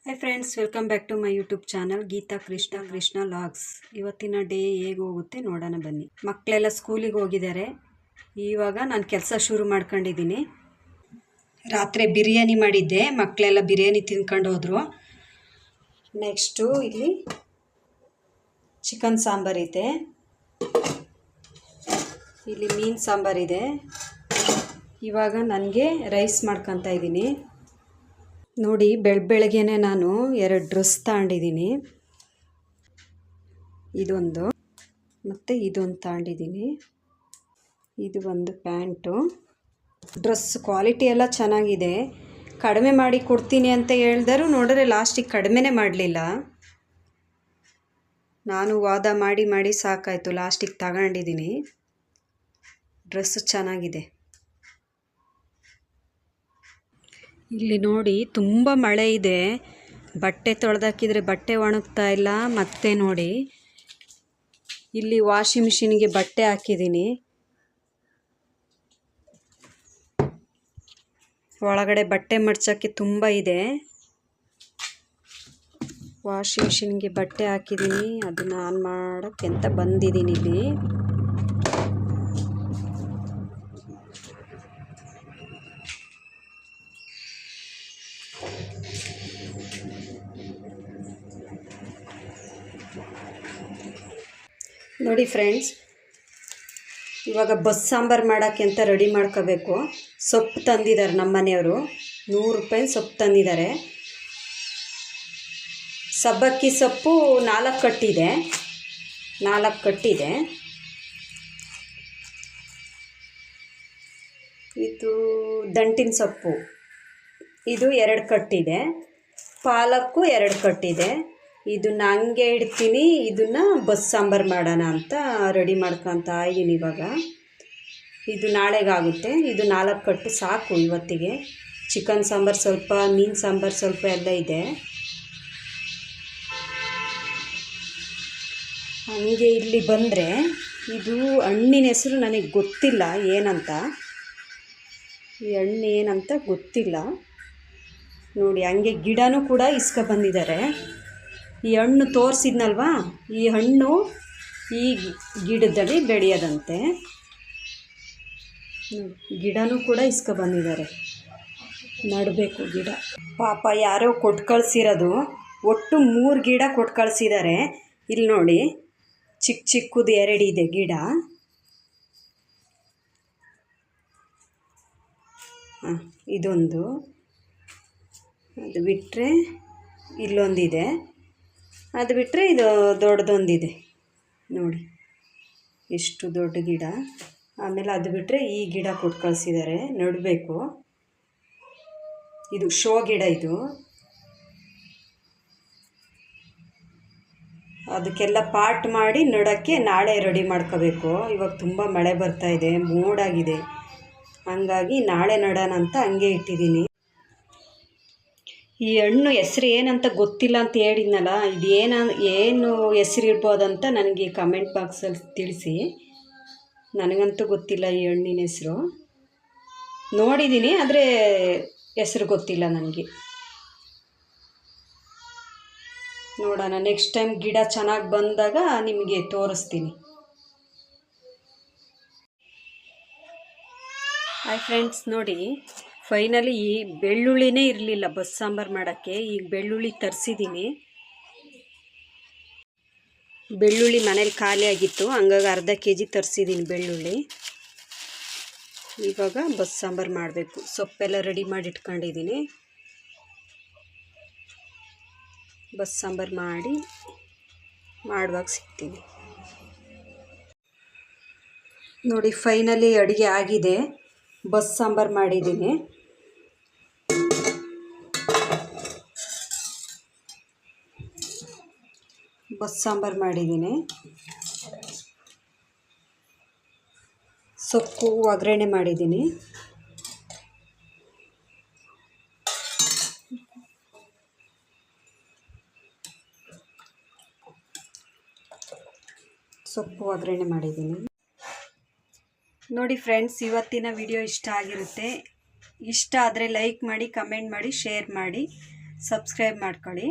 Hi friends, welcome back to my YouTube channel Geetha Krishna logs. ಇವತ್ತಿನ day ಹೇಗೆ ಹೋಗುತ್ತೆ ನೋಡೋಣ ಬನ್ನಿ. ಮಕ್ಕಳೆಲ್ಲ ಸ್ಕೂಲಿಗೆ ಹೋಗಿದ್ದಾರೆ. ಇವಾಗ ನಾನು ಕೆಲಸ ಶುರು ಮಾಡ್ಕೊಂಡಿದ್ದೀನಿ. ರಾತ್ರಿ ಬಿರಿಯಾನಿ ಮಾಡಿದ್ದೆ, ಮಕ್ಕಳೆಲ್ಲ ಬಿರಿಯಾನಿ ತಿನ್ಕೊಂಡು ಹೋದರು. ನೆಕ್ಸ್ಟು ಇಲ್ಲಿ ಚಿಕನ್ ಸಾಂಬಾರಿದೆ, ಇಲ್ಲಿ ಮೀನು ಸಾಂಬಾರಿದೆ. ಇವಾಗ ನನಗೆ ರೈಸ್ ಮಾಡ್ಕೊತಾ ಇದ್ದೀನಿ. ನೋಡಿ, ಬೆಳಗ್ಗೆನೆ ನಾನು 2 ಡ್ರೆಸ್ ತಗೊಂಡಿದ್ದೀನಿ. ಇದೊಂದು ಮತ್ತು ಇದೊಂದು ತಗೊಂಡಿದ್ದೀನಿ. ಇದು ಒಂದು ಪ್ಯಾಂಟು. ಡ್ರೆಸ್ ಕ್ವಾಲಿಟಿ ಎಲ್ಲ ಚೆನ್ನಾಗಿದೆ. ಕಡಿಮೆ ಮಾಡಿ ಕೊಡ್ತೀನಿ ಅಂತ ಹೇಳಿದರು, ನೋಡಿದ್ರೆ ಲಾಸ್ಟಿಗೆ ಕಡಿಮೆನೇ ಮಾಡಲಿಲ್ಲ. ನಾನು ವಾದ ಮಾಡಿ ಸಾಕಾಯಿತು, ಲಾಸ್ಟಿಗೆ ತಗೊಂಡಿದ್ದೀನಿ. ಡ್ರೆಸ್ಸು ಚೆನ್ನಾಗಿದೆ. ಇಲ್ಲಿ ನೋಡಿ, ತುಂಬ ಮಳೆ ಇದೆ. ಬಟ್ಟೆ ತೊಳೆದಾಕಿದ್ರೆ ಬಟ್ಟೆ ಒಣಗ್ತಾ ಇಲ್ಲ. ಮತ್ತೆ ನೋಡಿ, ಇಲ್ಲಿ ವಾಷಿಂಗ್ ಮಿಷಿನ್ಗೆ ಬಟ್ಟೆ ಹಾಕಿದ್ದೀನಿ. ಒಳಗಡೆ ಬಟ್ಟೆ ಮಡ್ಚೋಕ್ಕೆ ತುಂಬ ಇದೆ. ವಾಷಿಂಗ್ ಮಿಷಿನ್ಗೆ ಬಟ್ಟೆ ಹಾಕಿದ್ದೀನಿ. ಅದನ್ನು ಆನ್ ಮಾಡೋಕ್ಕೆ ಅಂತ ಬಂದಿದ್ದೀನಿ ಇಲ್ಲಿ. ನೋಡಿ ಫ್ರೆಂಡ್ಸ್, ಇವಾಗ ಬಸ್ ಸಾಂಬಾರು ಮಾಡೋಕ್ಕೆ ಅಂತ ರೆಡಿ ಮಾಡ್ಕೋಬೇಕು. ಸೊಪ್ಪು ತಂದಿದ್ದಾರೆ ನಮ್ಮ ಮನೆಯವರು. 100 ರೂಪಾಯಿ ಸೊಪ್ಪು ತಂದಿದ್ದಾರೆ. ಸಬ್ಬಕ್ಕಿ ಸೊಪ್ಪು 4 ಕಟ್ಟಿದೆ. 4 ಕಟ್ಟಿದೆ. ಇದು ದಂಟಿನ ಸೊಪ್ಪು, ಇದು 2 ಕಟ್ಟಿದೆ. ಪಾಲಕ್ಕು 2 ಕಟ್ಟಿದೆ. ಇದನ್ನು ಹಂಗೆ ಇಡ್ತೀನಿ. ಇದನ್ನು ಬಸ್ ಸಾಂಬಾರು ಮಾಡೋಣ ಅಂತ ರೆಡಿ ಮಾಡ್ಕೊತಾ ಇದ್ದೀನಿ. ಇವಾಗ ಇದು ನಾಳೆಗಾಗುತ್ತೆ. ಇದು 4 ಕಟ್ಟು ಸಾಕು ಇವತ್ತಿಗೆ. ಚಿಕನ್ ಸಾಂಬಾರು ಸ್ವಲ್ಪ, ಮೀನು ಸಾಂಬಾರು ಸ್ವಲ್ಪ ಎಲ್ಲ ಇದೆ. ಹಂಗೆ ಇಲ್ಲಿ ಬಂದರೆ, ಇದು ಹಣ್ಣಿನ ಹೆಸರು ನನಗೆ ಗೊತ್ತಿಲ್ಲ ಏನಂತ. ಈ ಹಣ್ಣು ಏನಂತ ಗೊತ್ತಿಲ್ಲ. ನೋಡಿ, ಹಂಗೆ ಗಿಡನೂ ಕೂಡ ಬಂದಿದ್ದಾರೆ. ಈ ಹಣ್ಣು ತೋರಿಸಿದ್ನಲ್ವಾ, ಈ ಹಣ್ಣು ಈ ಗಿಡದಲ್ಲಿ ಬೆಳೆಯೋದಂತೆ. ಗಿಡನೂ ಕೂಡ ಬಂದಿದ್ದಾರೆ. ನಡಬೇಕು ಗಿಡ. ಪಾಪ ಯಾರೋ ಕೊಟ್ಟು ಕಳಿಸಿರೋದು. ಒಟ್ಟು 3 ಗಿಡ ಕೊಟ್ಟು ಕಳಿಸಿದ್ದಾರೆ. ಇಲ್ಲಿ ನೋಡಿ, ಚಿಕ್ಕದು 2 ಇದೆ ಗಿಡ. ಇದೊಂದು. ಅದು ಬಿಟ್ಟರೆ ಇಲ್ಲೊಂದಿದೆ. ಅದು ಬಿಟ್ಟರೆ ಇದು ದೊಡ್ಡದೊಂದಿದೆ. ನೋಡಿ ಎಷ್ಟು ದೊಡ್ಡ ಗಿಡ. ಆಮೇಲೆ ಅದು ಬಿಟ್ಟರೆ ಈ ಗಿಡ ಕೊಟ್ಟು ಕಳಿಸಿದ್ದಾರೆ, ನೆಡಬೇಕು. ಇದು ಶೋ ಗಿಡ. ಇದು ಅದಕ್ಕೆಲ್ಲ ಪಾಟ್ ಮಾಡಿ ನೆಡೋಕ್ಕೆ ನಾಳೆ ರೆಡಿ ಮಾಡ್ಕೋಬೇಕು. ಇವಾಗ ತುಂಬ ಮಳೆ ಬರ್ತಾಯಿದೆ, ಮೋಡಾಗಿದೆ. ಹಂಗಾಗಿ ನಾಳೆ ನೆಡೋಣ ಅಂತ ಹಂಗೆ ಇಟ್ಟಿದ್ದೀನಿ. ಈ ಹಣ್ಣು ಹೆಸ್ರು ಏನಂತ ಗೊತ್ತಿಲ್ಲ ಅಂತ ಹೇಳಿದ್ನಲ್ಲ, ಇದು ಏನು ಹೆಸ್ರು ಇರ್ಬೋದಂತ ನನಗೆ ಕಮೆಂಟ್ ಬಾಕ್ಸಲ್ಲಿ ತಿಳಿಸಿ. ನನಗಂತೂ ಗೊತ್ತಿಲ್ಲ ಈ ಹಣ್ಣಿನ ಹೆಸರು. ನೋಡಿದ್ದೀನಿ, ಆದರೆ ಹೆಸ್ರು ಗೊತ್ತಿಲ್ಲ ನನಗೆ. ನೋಡೋಣ, ನೆಕ್ಸ್ಟ್ ಟೈಮ್ ಗಿಡ ಚೆನ್ನಾಗಿ ಬಂದಾಗ ನಿಮಗೆ ತೋರಿಸ್ತೀನಿ. ಹಾಯ್ ಫ್ರೆಂಡ್ಸ್, ನೋಡಿ, ಫೈನಲಿ ಈ ಬೆಳ್ಳುಳ್ಳಿನೇ ಇರಲಿಲ್ಲ ಬಸ್ ಸಾಂಬಾರು ಮಾಡೋಕ್ಕೆ. ಈಗ ಬೆಳ್ಳುಳ್ಳಿ ತರಿಸಿದ್ದೀನಿ. ಬೆಳ್ಳುಳ್ಳಿ ಮನೇಲಿ ಖಾಲಿ ಆಗಿತ್ತು, ಹಂಗಾಗಿ ಅರ್ಧ kg ತರಿಸಿದ್ದೀನಿ ಬೆಳ್ಳುಳ್ಳಿ. ಇವಾಗ ಬಸ್ ಸಾಂಬಾರು ಮಾಡಬೇಕು. ಸೊಪ್ಪೆಲ್ಲ ರೆಡಿ ಮಾಡಿ ಇಟ್ಕೊಂಡಿದ್ದೀನಿ. ಬಸ್ ಸಾಂಬಾರು ಮಾಡುವಾಗ ಸಿಗ್ತೀನಿ. ನೋಡಿ, ಫೈನಲಿ ಅಡುಗೆ ಆಗಿದೆ. ಬಸ್ ಸಾಂಬಾರು ಮಾಡಿದ್ದೀನಿ. ಬಸ್ ಸಾಂಬಾರು ಮಾಡಿದ್ದೀನಿ. ಸೊಪ್ಪು ಒಗ್ಗರಣೆ ಮಾಡಿದ್ದೀನಿ. ನೋಡಿ ಫ್ರೆಂಡ್ಸ್, ಇವತ್ತಿನ ವಿಡಿಯೋ ಇಷ್ಟ ಆಗಿರುತ್ತೆ. ಇಷ್ಟ ಆದರೆ ಲೈಕ್ ಮಾಡಿ, ಕಮೆಂಟ್ ಮಾಡಿ, ಶೇರ್ ಮಾಡಿ, ಸಬ್ಸ್ಕ್ರೈಬ್ ಮಾಡ್ಕೊಳ್ಳಿ.